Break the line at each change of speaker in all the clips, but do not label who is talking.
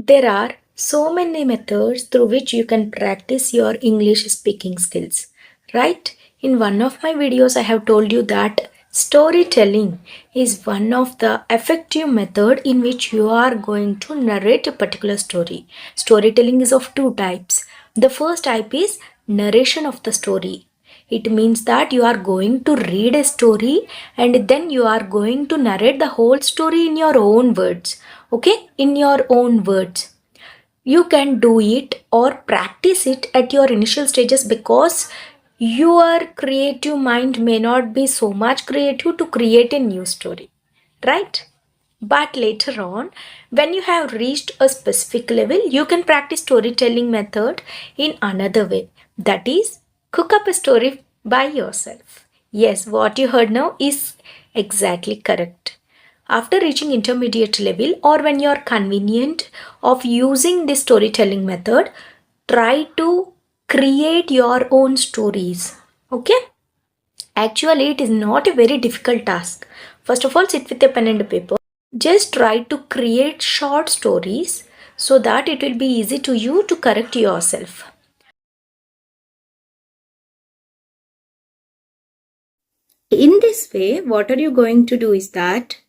There are so many methods through which you can practice your English speaking skills, right? In one of my videos, I have told you that storytelling is one of the effective method in which you are going to narrate a particular story. Storytelling is of two types. The first type is narration of the story. It means that you are going to read a story and then you are going to narrate the whole story in your own words. Okay, in your own words. You can do it or practice it at your initial stages because your creative mind may not be so much creative to create a new story, right? But later on, when you have reached a specific level, you can practice storytelling method in another way. That is, cook up a story by yourself. Yes, what you heard now is exactly correct. After reaching intermediate level or when you are convenient of using this storytelling method, try to create your own stories. Okay? Actually, it is not a very difficult task. First of all, sit with a pen and paper. Just try to create short stories so that it will be easy to you to correct yourself. In this way, what are you going to do is that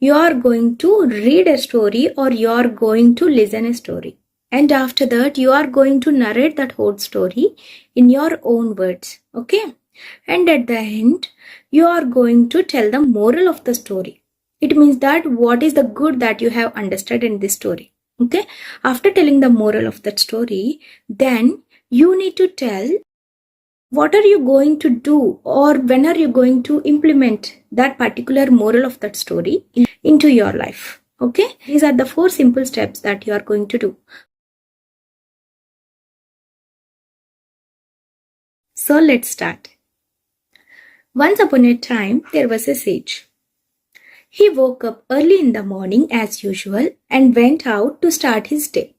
you are going to read a story or you are going to listen a story. And after that, you are going to narrate that whole story in your own words. Okay? And at the end, you are going to tell the moral of the story. It means that what is the good that you have understood in this story. Okay? After telling the moral of that story, then you need to tell what are you going to do or when are you going to implement that particular moral of that story into your life. Okay? These are the 4 simple steps that you are going to do. So let's start. Once upon a time, there was a sage. He woke up early in the morning as usual and went out to start his day.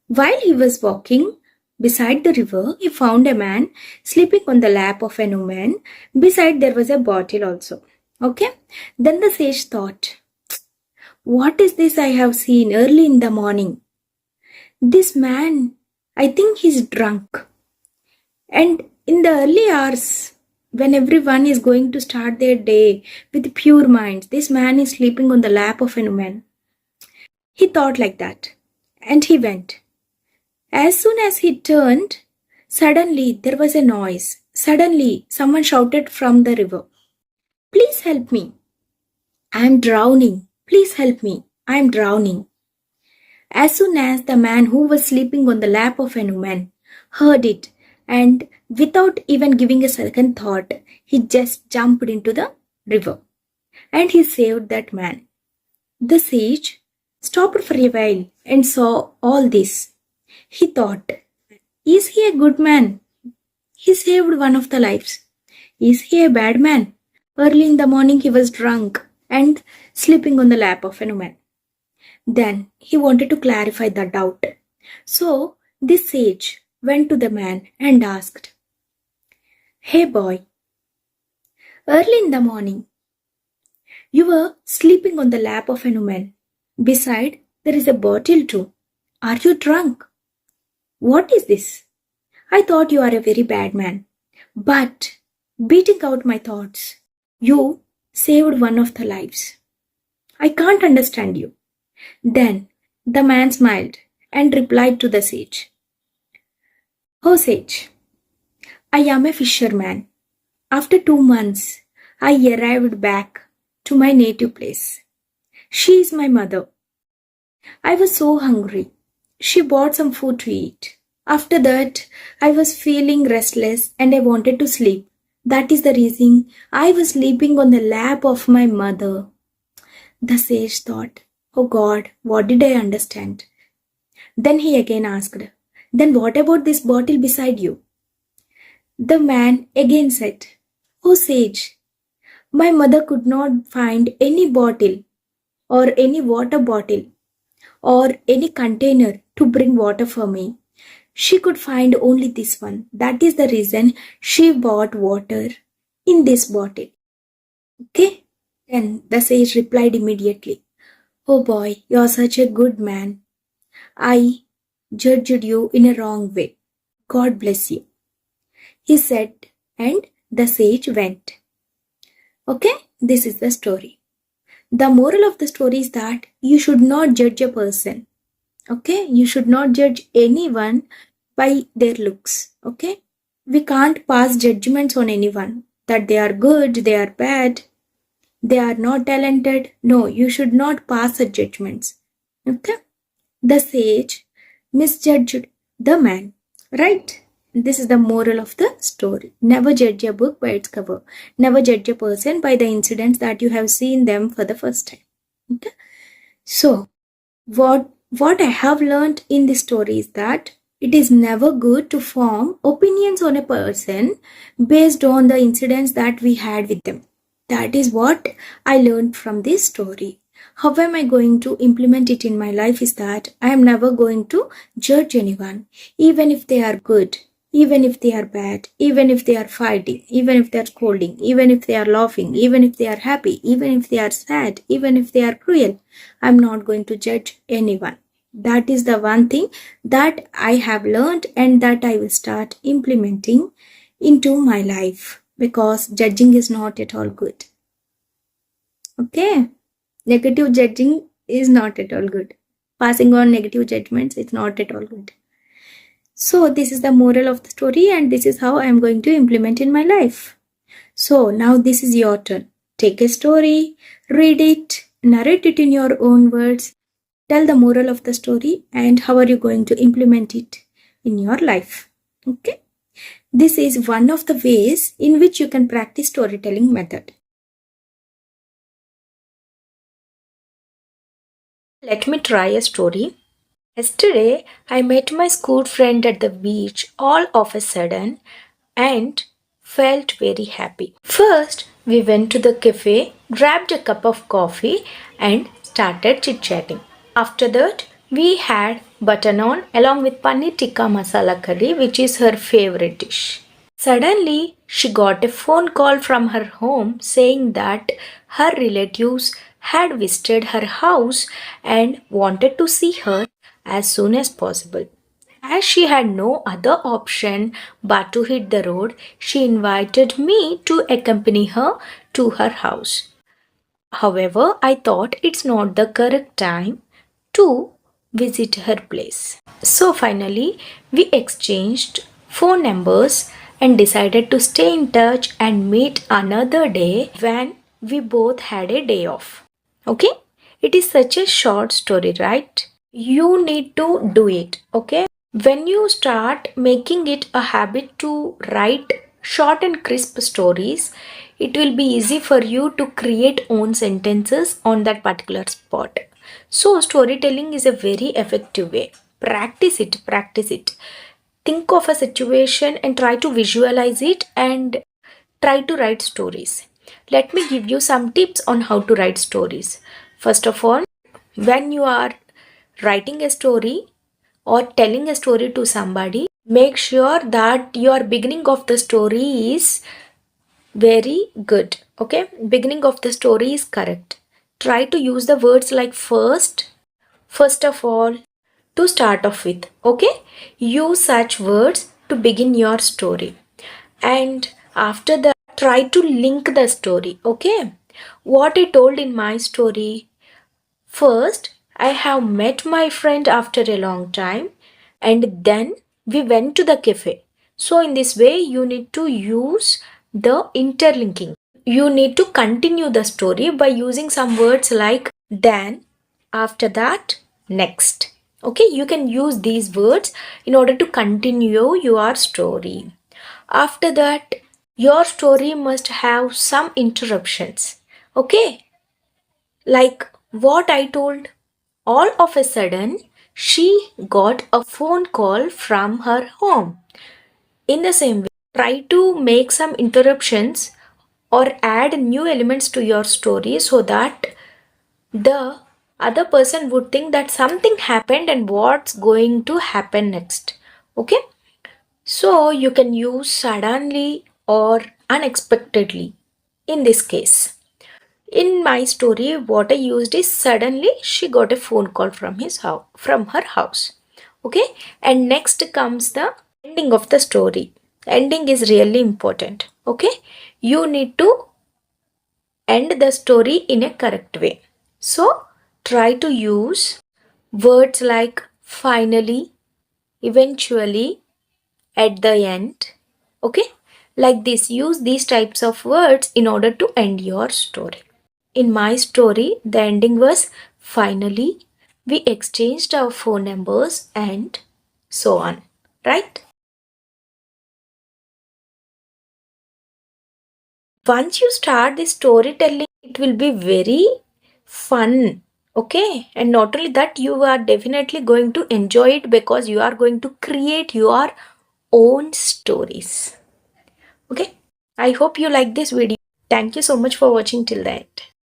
While he was walking beside the river, he found a man sleeping on the lap of an woman. Beside there was a bottle also. Okay? Then the sage thought, what is this I have seen early in the morning? This man, I think he's drunk. And in the early hours, when everyone is going to start their day with pure minds, this man is sleeping on the lap of a woman. He thought like that. And he went. As soon as he turned, suddenly there was a noise. Suddenly, someone shouted from the river, please help me. I am drowning. Please help me. I am drowning. As soon as the man who was sleeping on the lap of a woman heard it, and without even giving a second thought, he just jumped into the river. And he saved that man. The sage stopped for a while and saw all this. He thought, is he a good man? He saved one of the lives. Is he a bad man? Early in the morning he was drunk and sleeping on the lap of a woman. Then he wanted to clarify the doubt. So this sage went to the man and asked, hey boy, early in the morning, you were sleeping on the lap of a woman. Beside, there is a bottle too. Are you drunk? What is this? I thought you are a very bad man. But, beating out my thoughts, you saved one of the lives. I can't understand you. Then the man smiled and replied to the sage, oh sage, I am a fisherman. After 2 months, I arrived back to my native place. She is my mother. I was so hungry. She bought some food to eat. After that, I was feeling restless and I wanted to sleep. That is the reason I was sleeping on the lap of my mother. The sage thought, oh God, what did I understand? Then he again asked, then what about this bottle beside you? The man again said, oh sage, my mother could not find any bottle or any water bottle or any container to bring water for me. She could find only this one. That is the reason she bought water in this bottle. Okay? Then the sage replied immediately, oh boy, you are such a good man. I judged you in a wrong way. God bless you, he said, and the sage went. Okay, this is the story. The moral of the story is that you should not judge a person. Okay, you should not judge anyone by their looks. Okay, we can't pass judgments on anyone that they are good, they are bad, they are not talented. No, you should not pass such judgments. Okay, the sage misjudged the man, right? This is the moral of the story. Never judge a book by its cover. Never judge a person by the incidents that you have seen them for the first time. Okay? So, what I have learned in this story is that it is never good to form opinions on a person based on the incidents that we had with them. That is what I learned from this story. How am I going to implement it in my life is that I am never going to judge anyone, even if they are good, even if they are bad, even if they are fighting, even if they are scolding, even if they are laughing, even if they are happy, even if they are sad, even if they are cruel. I'm not going to judge anyone. That is the one thing that I have learned and that I will start implementing into my life, because judging is not at all good. Okay? Negative judging is not at all good. Passing on negative judgments is not at all good. So this is the moral of the story and this is how I am going to implement in my life. So now this is your turn. Take a story, read it, narrate it in your own words, tell the moral of the story and how are you going to implement it in your life. Okay? This is one of the ways in which you can practice storytelling method. Let me try a story. Yesterday, I met my school friend at the beach all of a sudden and felt very happy. First, we went to the cafe, grabbed a cup of coffee, and started chit chatting. After that, we had butter naan along with paneer tikka masala curry, which is her favorite dish. Suddenly, she got a phone call from her home saying that her relatives had visited her house and wanted to see her as soon as possible. As she had no other option but to hit the road, she invited me to accompany her to her house. However, I thought it's not the correct time to visit her place. So finally, we exchanged phone numbers and decided to stay in touch and meet another day when we both had a day off. Okay? It is such a short story, right? You need to do it. Okay? When you start making it a habit to write short and crisp stories, it will be easy for you to create own sentences on that particular spot. So, storytelling is a very effective way. Practice it, practice it. Think of a situation and try to visualize it and try to write stories. Let me give you some tips on how to write stories. First of all, when you are writing a story, or telling a story to somebody, make sure that your beginning of the story is very good. Okay, beginning of the story is correct. Try to use the words like first of all, to start off with. Okay, use such words to begin your story, and after that, try to link the story. Okay, what I told in my story. First, I have met my friend after a long time and then we went to the cafe. So, in this way, you need to use the interlinking. You need to continue the story by using some words like then, after that, next. Okay, you can use these words in order to continue your story. After that, your story must have some interruptions. Okay, like what I told, all of a sudden she got a phone call from her home. In the same way, try to make some interruptions or add new elements to your story so that the other person would think that something happened and what's going to happen next. Okay, so you can use suddenly or unexpectedly in this case. In my story, what I used is suddenly she got a phone call from her house. Okay, and next comes the ending of the story. Ending is really important. Okay, you need to end the story in a correct way. So try to use words like finally, eventually, at the end. Okay, like this, use these types of words in order to end your story. In my story, the ending was finally, we exchanged our phone numbers and so on. Right? Once you start this storytelling, it will be very fun. Okay? And not only that, you are definitely going to enjoy it because you are going to create your own stories. Okay? I hope you like this video. Thank you so much for watching till the end.